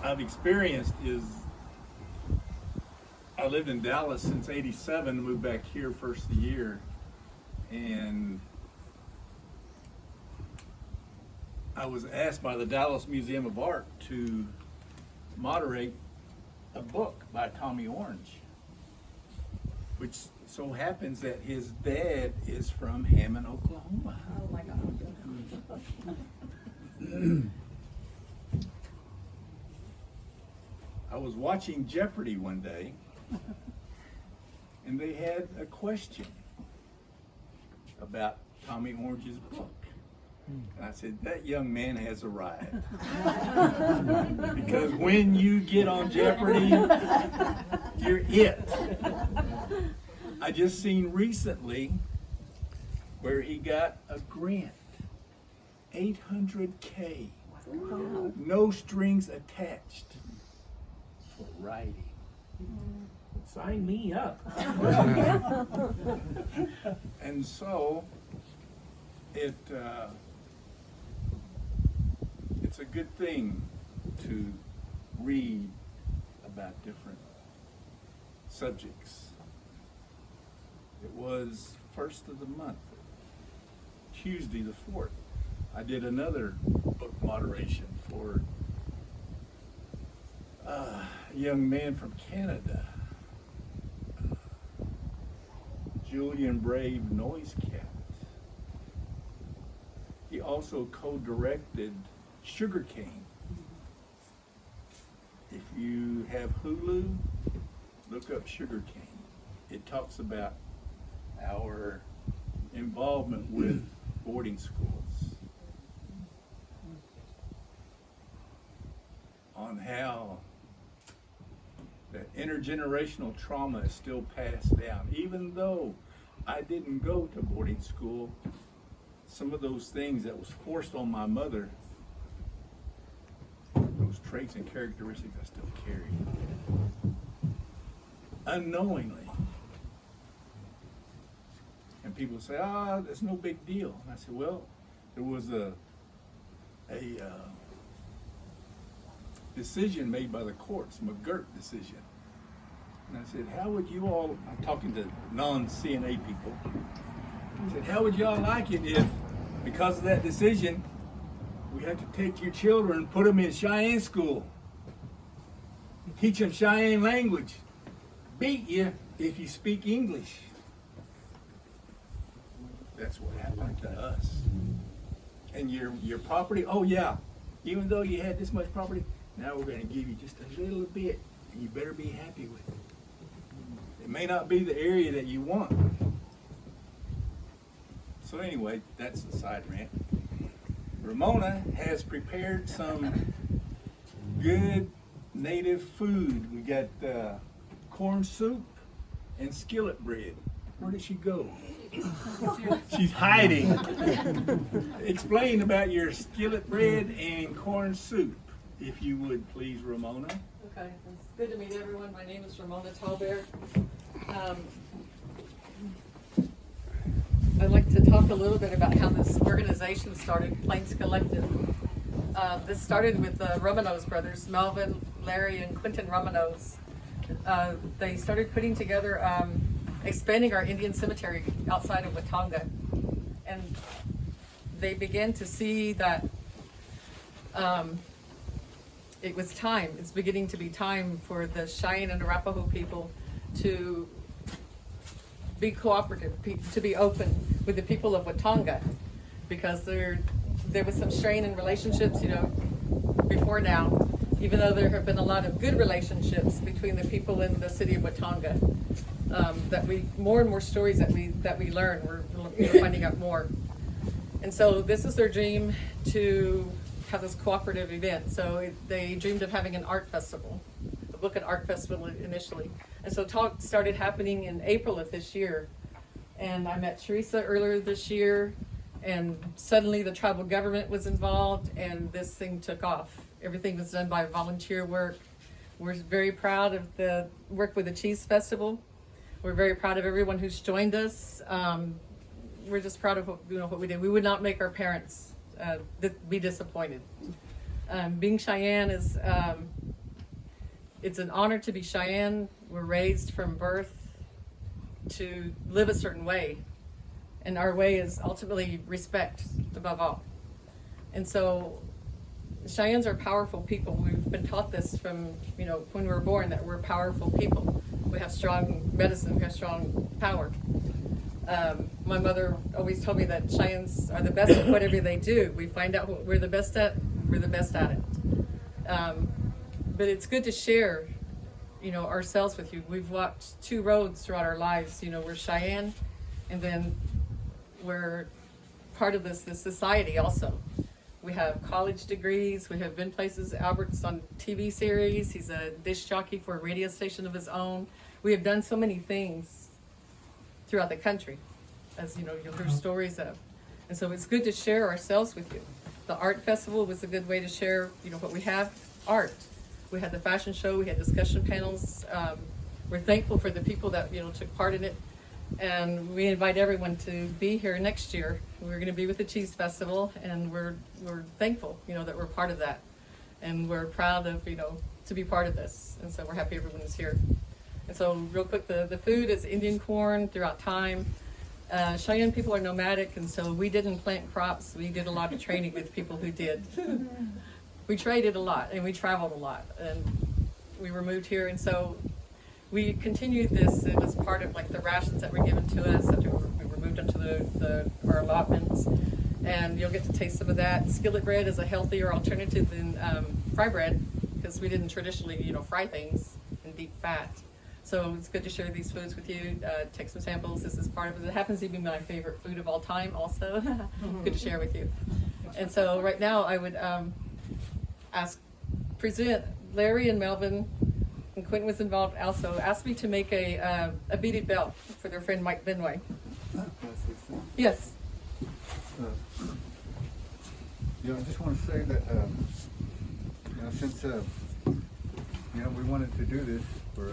I've experienced is I lived in Dallas since '87, moved back here first of the year, and I was asked by the Dallas Museum of Art to moderate a book by Tommy Orange, which so happens that his dad is from Hammond, Oklahoma. Oh my God. I was watching Jeopardy one day, and they had a question about Tommy Orange's book. And I said, that young man has arrived. Because when you get on Jeopardy, you're it. I just seen recently where he got a grant, $800K, no strings attached, for writing. Sign me up. And so it's a good thing to read about different subjects. It was first of the month, Tuesday the 4th. I did another book moderation for a young man from Canada, Julian Brave Noise Cat. He also co-directed Sugarcane. If you have Hulu, look up Sugarcane. It talks about our involvement with boarding schools, on how that intergenerational trauma is still passed down. Even though I didn't go to boarding school, some of those things that was forced on my mother, those traits and characteristics I still carry. Unknowingly. And people say, that's no big deal. And I said, well, there was a decision made by the courts, McGirt decision. And I said, how would you all, I'm talking to non-CNA people, I said, how would y'all like it if, because of that decision, we had to take your children and put them in Cheyenne school, teach them Cheyenne language, beat you if you speak English. That's what happened to us. And your property, oh yeah, even though you had this much property, now we're going to give you just a little bit, and you better be happy with it. It may not be the area that you want. So anyway, that's the side rant. Ramona has prepared some good native food. We got corn soup and skillet bread. Where did she go? She's hiding. Explain about your skillet bread and corn soup, if you would, please, Ramona. Okay, it's good to meet everyone. My name is Ramona Tallbear. I'd like to talk a little bit about how this organization started, Plains Collective. This started with the Romanos brothers, Melvin, Larry, and Quentin Romanos. They started putting together, expanding our Indian cemetery outside of Watonga. And they began to see that it was time, it's beginning to be time for the Cheyenne and Arapaho people to be cooperative, to be open with the people of Watonga, because there was some strain in relationships, before now, even though there have been a lot of good relationships between the people in the city of Watonga. That more and more stories that we learn, we're finding out more. And so this is their dream, to have this cooperative event. So they dreamed of having an art festival, a book and art festival initially. And so talk started happening in April of this year. And I met Teresa earlier this year, and suddenly the tribal government was involved, and this thing took off. Everything was done by volunteer work. We're very proud of the work with the Cheese Festival. We're very proud of everyone who's joined us. We're just proud of what we did. We would not make our parents be disappointed. Being Cheyenne is it's an honor to be Cheyenne. We're raised from birth to live a certain way, and our way is ultimately respect above all. And so Cheyennes are powerful people. We've been taught this from, when we were born, that we're powerful people. We have strong medicine, we have strong power. My mother always told me that Cheyennes are the best at whatever they do. We find out what we're the best at, we're the best at it. But it's good to share, ourselves with you. We've walked two roads throughout our lives. We're Cheyenne, and then we're part of this society also. We have college degrees. We have been places. Albert's on TV series. He's a disc jockey for a radio station of his own. We have done so many things throughout the country, as you'll hear stories of. And so it's good to share ourselves with you. The art festival was a good way to share, what we have, art. We had the fashion show. We had discussion panels. We're thankful for the people that took part in it. And we invite everyone to be here next year. We're going to be with the Cheese Festival, and we're thankful, that we're part of that, and we're proud of, to be part of this. And so we're happy everyone is here. And so, real quick, the food is Indian corn throughout time. Cheyenne people are nomadic, and so we didn't plant crops. We did a lot of training with people who did. We traded a lot, and we traveled a lot, and we were moved here, and so we continued this. It was part of the rations that were given to us after we were moved into our allotments, and you'll get to taste some of that. Skillet bread is a healthier alternative than fry bread, because we didn't traditionally, fry things in deep fat. So it's good to share these foods with you. Take some samples. This is part of it. It happens to be my favorite food of all time also. Good to share with you. And so right now I would present Larry and Melvin, and Quentin was involved also, asked me to make a beaded belt for their friend Mike Benway. Yes. I just want to say that, since, we wanted to do this for,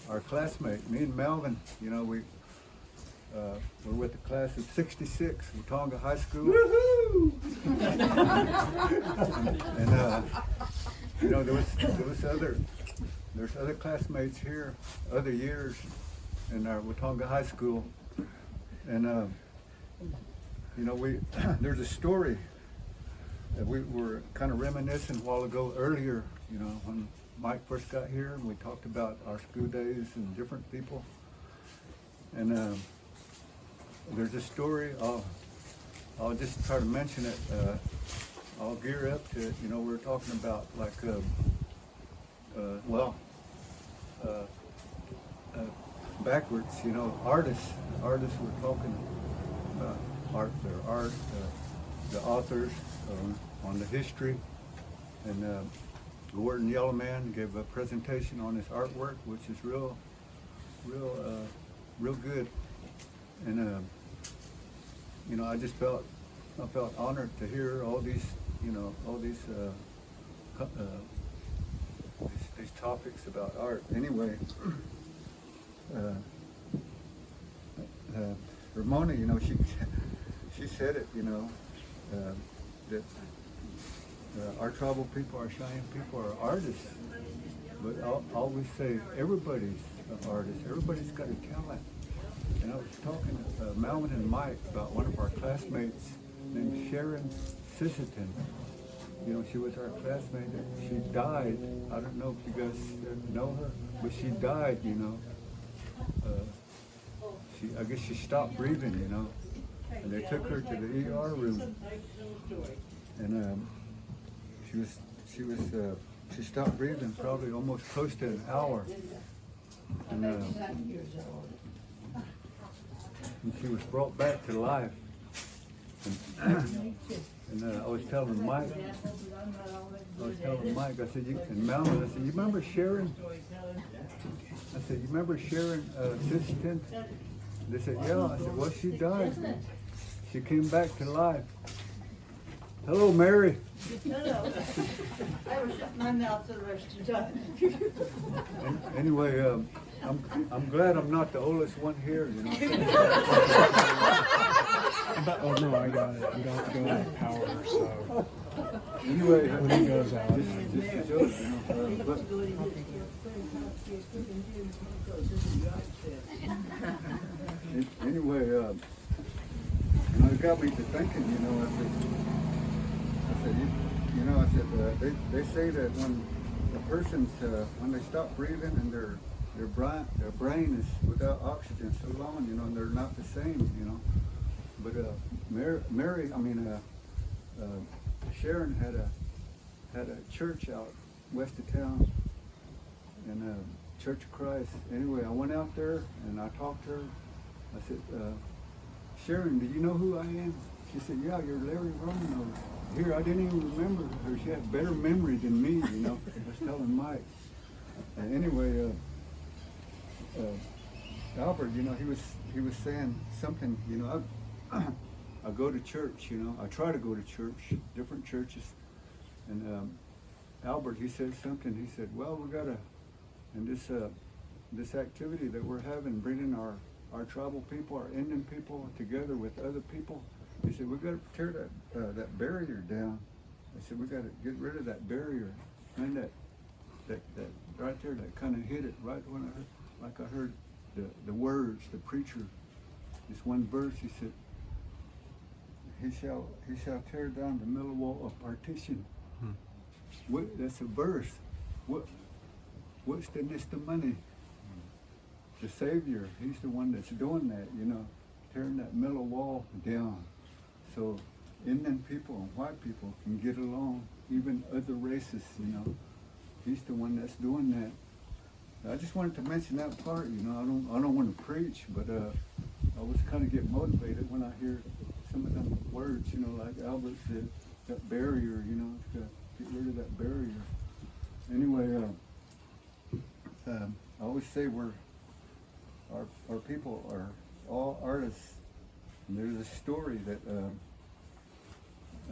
our classmate, me and Melvin, we're with the class of 66, Watauga High School. Woohoo! and there's other classmates here, other years in our Watauga High School, and there's a story that we were kind of reminiscing a while ago earlier, when Mike first got here, and we talked about our school days and different people, and there's a story. I'll just try to mention it. I'll gear up to it. We're talking about backwards. Artists. Artists. We're talking about art. Their art. The authors on the history. And Gordon Yellowman gave a presentation on his artwork, which is real good. And I just felt honored to hear all these these topics about art. Anyway, Ramona, she said it, that our tribal people, our Cheyenne people are artists. But I'll always say everybody's an artist. Everybody's got a talent. And I was talking to Melvin and Mike about one of our classmates named Sharon Sisseton. She was our classmate. She died. I don't know if you guys know her, but she died, I guess she stopped breathing, and they took her to the ER room. And she stopped breathing probably almost close to an hour. And she was brought back to life. And I was telling Mike, I said, and Melvin, I said, you remember Sharon? I said, you remember Sharon Sisseton? They said, yeah. I said, well, she died. She came back to life. Hello, Mary. Hello. I was shutting my mouth for the rest of the time. Anyway, I'm glad I'm not the oldest one here, Oh no, I got it. You don't have to go to power, so Anyway, when it goes out. just a joke, you know. But anyway, you know, it got me to thinking. You know, I said, they say that when a person's when they stop breathing and their brain is without oxygen so long, you know, and they're not the same, you know. But Sharon had a church out west of town, and Church of Christ. Anyway, I went out there and I talked to her. I said, Sharon, do you know who I am? She said, yeah, you're Larry Romano. Here, I didn't even remember her. She had better memory than me, you know. I was telling Mike. Anyway, Albert, you know, he was saying something, you know, I go to church, you know, I try to go to church, different churches. And Albert, he said something, he said, well, we gotta, and this activity that we're having, bringing our tribal people, our Indian people together with other people, he said, we gotta tear that barrier down. I said, we gotta get rid of that barrier. And that right there, that kind of hit it right when I heard the words, the preacher, this one verse, he said, he shall tear down the middle wall of partition. That's a verse. What's the money? The Savior, he's the one that's doing that, you know, tearing that middle wall down. So Indian people and white people can get along, even other races, you know. He's the one that's doing that. I just wanted to mention that part, you know. I don't want to preach, but I always kind of get motivated when I hear some of them words, you know, like Albert said, that barrier, you know, to get rid of that barrier. Anyway, I always say our people are all artists. And there's a story that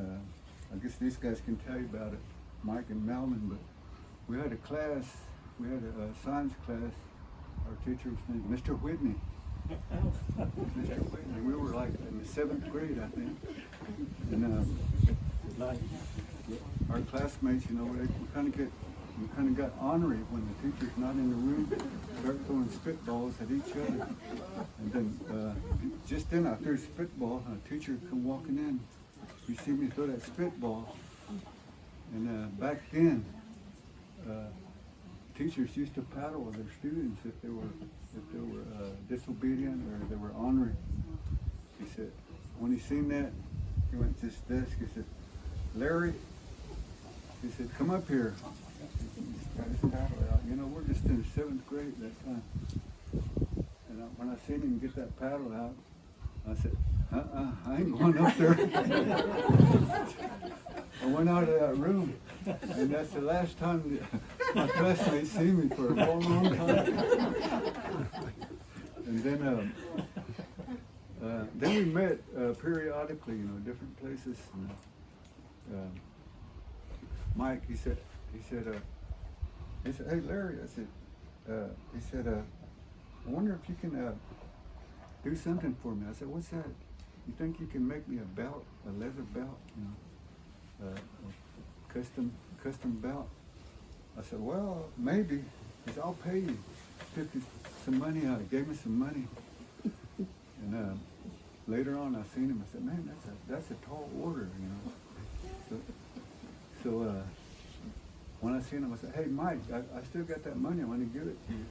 I guess these guys can tell you about it, Mike and Melvin, but we had a class, we had a science class. Our teacher was named Mr. Whitney. Mr. Whitney. We were like in the 7th grade, I think. And our classmates, you know, we kind of got ornery when the teacher's not in the room, start throwing spitballs at each other. And then just then I threw a spitball, and a teacher come walking in. He see me throw that spitball. And back then, teachers used to paddle with their students if they were disobedient or they were ornery. He said, when he seen that, he went to his desk. He said, Larry, he said, come up here. He got his paddle out. You know, we're just in the 7th grade that time. And when I seen him get that paddle out, I said, I ain't going up there. I went out of that room, and that's the last time my classmates see me for a long, long time. And then we met periodically, you know, different places. And, Mike, he said, hey Larry, he said, I wonder if you can do something for me. I said, what's that? You think you can make me a belt, a leather belt, you know, a custom belt? I said, well, maybe. He said, I'll pay you. Took some money out. He gave me some money. And later on, I seen him. I said, man, that's a tall order, you know. So when I seen him, I said, hey, Mike, I still got that money. I want to give it to you.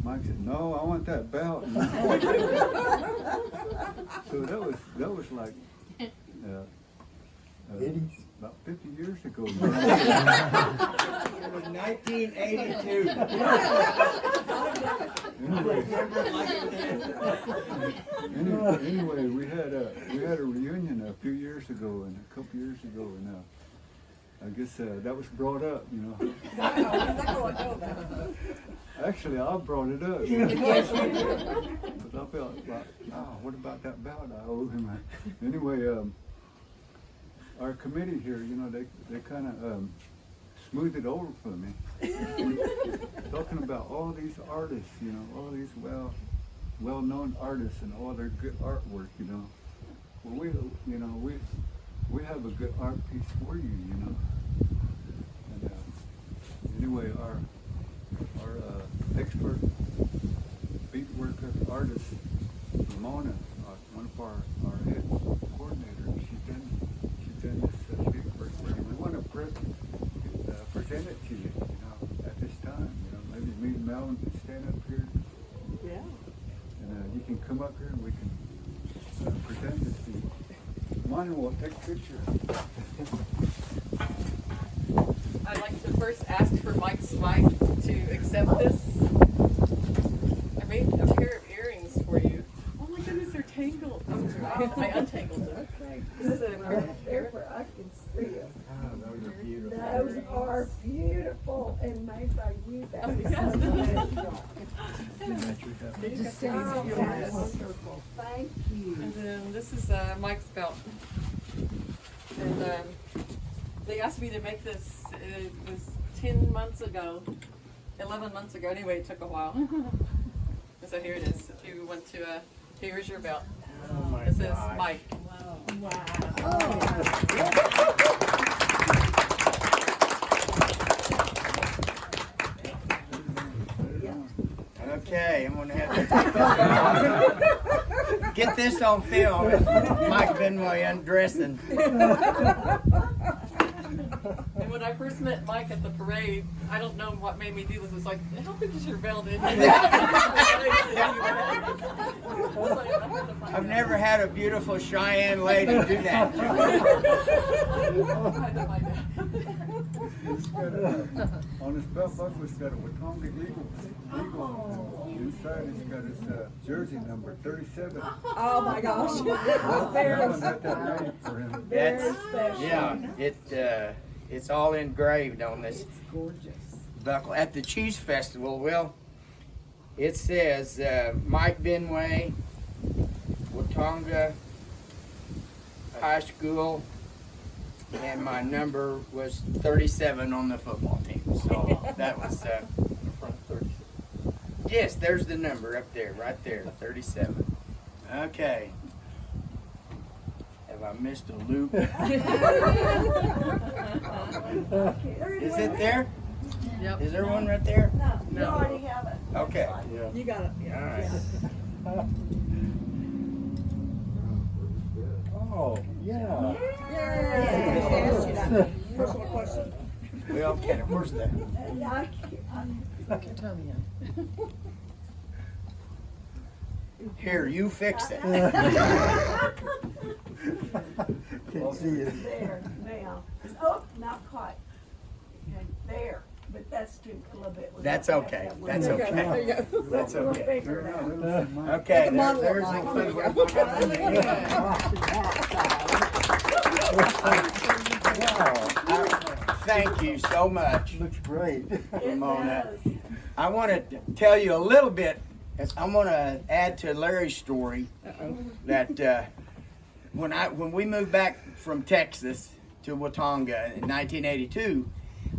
Mike said, no, I want that belt. So that was like about 50 years ago. It was 1982. Anyway, we had a reunion a few years ago, and a couple years ago, and I guess that was brought up, you know. Actually, I brought it up. But I felt like, what about that belt I owe him? Anyway, our committee here, you know, they kind of smoothed it over for me. Talking about all these artists, you know, all these well-known artists and all their good artwork, you know. well, we have a good art piece for you, you know. And anyway, our expert beat worker artist, Ramona, one of our head coordinators, she's done this beat work for you. We want to present it to you, you know, at this time. You know, maybe me and Melvin can stand up here. Yeah. And you can come up here and we can present this to you. Mine will take a picture. I'd like to first ask for Mike Smythe to accept this. I made a pair of earrings for you. Oh my goodness, they're tangled. I untangled them. This is a Therefore, I can see it. Oh, those are beautiful. Those are beautiful and made by you. That is so wonderful. Thank you. And then this is Mike's belt. And they asked me to make this, it was 10 months ago, 11 months ago, anyway, it took a while. And so here it is, if you want to, here's your belt. Oh my This is gosh. Mike. Okay, I'm gonna have to get this on film. Mike Benway undressing. And when I first met Mike at the parade, I don't know what made me do this. It was like, how big is your belt? I've never had a beautiful Cheyenne lady do that. It's got on his belt buckle, it's got a Watonga eagle. Inside, it's got his jersey number 37. Oh my gosh. Melvin had that made for him. That's, yeah, it's all engraved on this buckle. At the Cheese Festival, well, it says Mike Benway, Watonga High School, and my number was 37 on the football team. So that was, Front 37. yes, there's the number up there, right there, 37. Okay. Have I missed a loop? Is it there? Yep. Is there one right there? You already have it. Okay. You got it. All right. Oh, yeah. Yeah. Personal question. Well, okay, where's that? Here, you fix it. Can't see it. There, now. Oh, not quite. Okay, there. But that's too a little bit. That's okay. That's There you go. okay. There you go. That's We'll okay. figure it out. Okay, Take a model of there's mine. the Thank you so much, Looks great. Ramona. I want to tell you a little bit. I'm going to add to Larry's story that when we moved back from Texas to Watonga in 1982,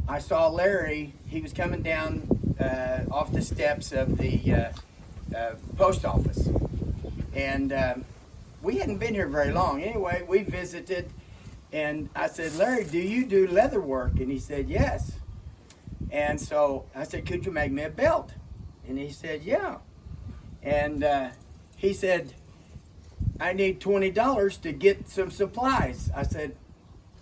I saw Larry. He was coming down off the steps of the post office, and we hadn't been here very long. Anyway, we visited, and I said, "Larry, do you do leather work?" And he said, "Yes." And so I said, "Could you make me a belt?" And he said, "Yeah." And he said, "I need $20 to get some supplies." I said,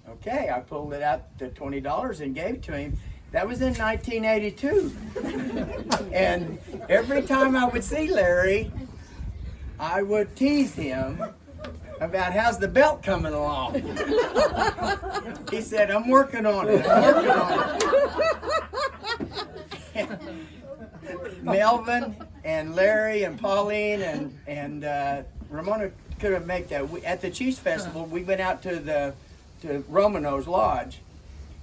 "Okay." I pulled it out, the $20, and gave it to him. That was in 1982. And every time I would see Larry, I would tease him about how's the belt coming along. He said, "I'm working on it. I'm working on it." Melvin and Larry and Pauline and Ramona couldn't make that. At the Cheese Festival, we went out to Romano's Lodge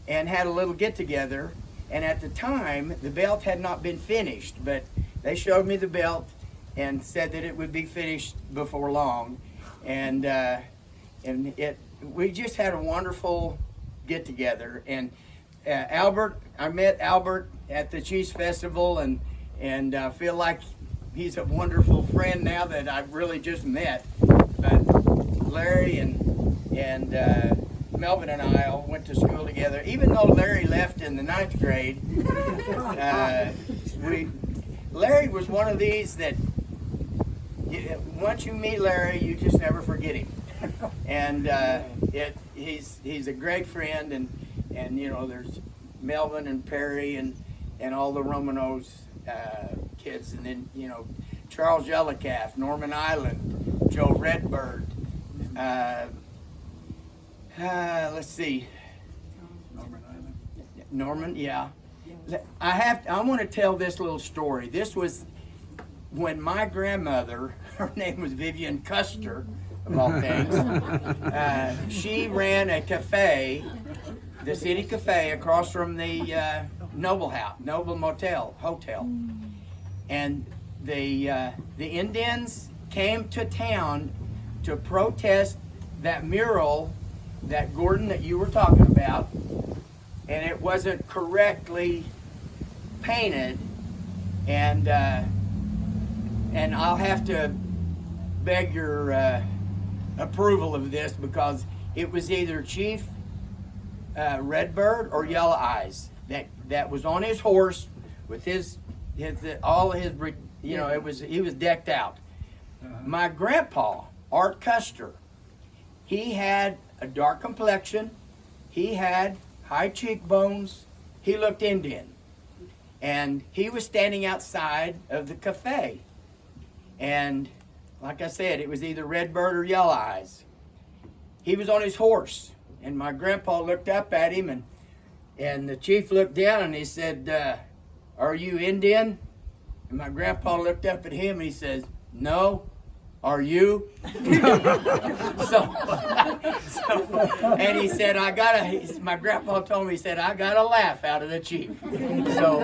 and had a little get together. And at the time, the belt had not been finished, but they showed me the belt and said that it would be finished before long. And we just had a wonderful get together. And Albert, I met Albert at the Cheese Festival, and I feel like he's a wonderful friend now that I've really just met. But Larry and Melvin and I all went to school together. Even though Larry left in the 9th grade, Larry was one of these that once you meet Larry, you just never forget him. And he's a great friend, and you know, there's Melvin and Perry and all the Romanos kids, and then you know, Charles Jellicaff, Norman Island, Joe Redbird. Let's see. Norman, yeah. I want to tell this little story. This was when my grandmother, her name was Vivian Custer, of all things. She ran a cafe, the city cafe, across from the Noble Hotel, and the Indians came to town to protest that mural, that Gordon that you were talking about, and it wasn't correctly painted, and I'll have to beg your approval of this, because it was either Chief Redbird or Yellow Eyes that was on his horse with all his you know, he was decked out. My grandpa, Art Custer, he had a dark complexion, he had high cheekbones, he looked Indian, and he was standing outside of the cafe, and like I said, it was either Redbird or Yellow Eyes. He was on his horse, and my grandpa looked up at him, and the chief looked down, and he said, "Are you Indian?" And my grandpa looked up at him, and he says, "No. Are you?" And he said, my grandpa told me, he said, "I got a laugh out of the chief." So,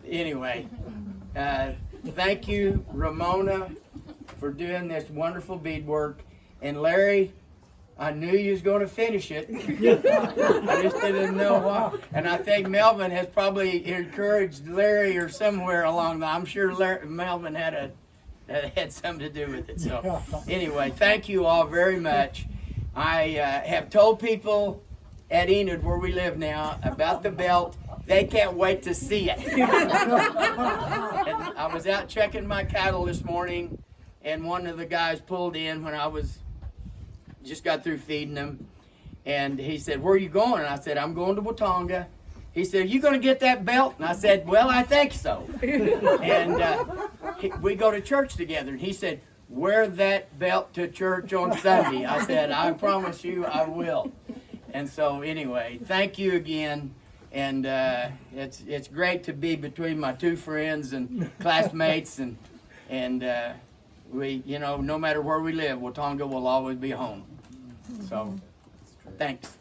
anyway, thank you, Ramona, for doing this wonderful beadwork. And Larry, I knew you was going to finish it. I just didn't know why. And I think Melvin has probably encouraged Larry or somewhere along the, I'm sure Melvin had something to do with it. So anyway, thank you all very much. I have told people at Enid, where we live now, about the belt. They can't wait to see it. And I was out checking my cattle this morning, and one of the guys pulled in when I just got through feeding them, and he said, "Where are you going?" And I said, "I'm going to Watonga." He said, "Are you going to get that belt?" And I said, "Well, I think so." And we go to church together, and he said, "Wear that belt to church on Sunday." I said, "I promise you I will." And so anyway, thank you again. And it's great to be between my two friends and classmates, and we, you know, no matter where we live, Watonga will always be home. So, thanks.